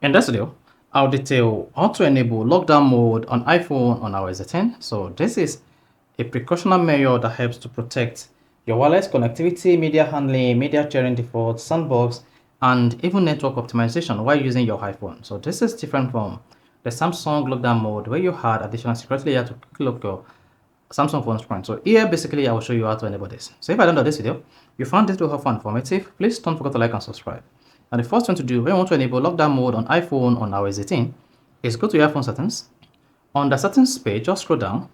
In this video, I'll detail how to enable lockdown mode on iPhone on iOS 18. So this is a precautionary measure that helps to protect your wireless connectivity, media handling, media sharing defaults, sandbox, and even network optimization while using your iPhone. So this is different from the Samsung lockdown mode where you had additional security layer to quickly lock your Samsung phone screen. So here basically I will show you how to enable this. So if I don't know this video, you found this video helpful and informative, please don't forget to like and subscribe. And the first thing to do when you want to enable lockdown mode on iPhone on iOS 18 is go to your iPhone settings. On the settings page, just scroll down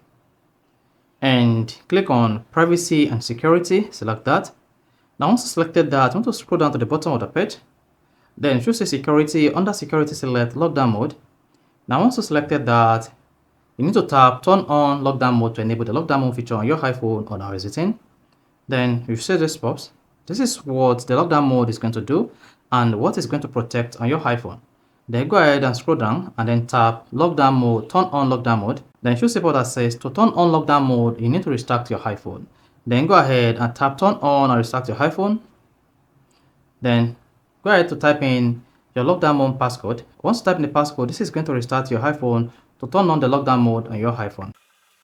and click on privacy and security, select that. Now once you selected that, you want to scroll down to the bottom of the page, then choose security. Under security, select lockdown mode. Now once you selected that, you need to tap turn on lockdown mode to enable the lockdown mode feature on your iPhone on iOS 18. Then you see this pops. This is what the lockdown mode is going to do and what is going to protect on your iPhone. Then go ahead and scroll down and then tap lockdown mode, turn on lockdown mode. Then you see what that says to turn on lockdown mode, you need to restart your iPhone. Then go ahead and tap turn on and restart your iPhone. Then go ahead to type in your lockdown mode passcode. Once you type in the passcode, this is going to restart your iPhone to turn on the lockdown mode on your iPhone.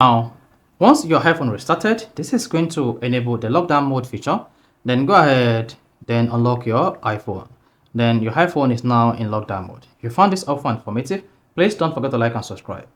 Now, once your iPhone restarted, this is going to enable the lockdown mode feature. Then go ahead, then unlock your iPhone. Then your iPhone is now in lockdown mode. If you found this helpful and informative, please don't forget to like and subscribe.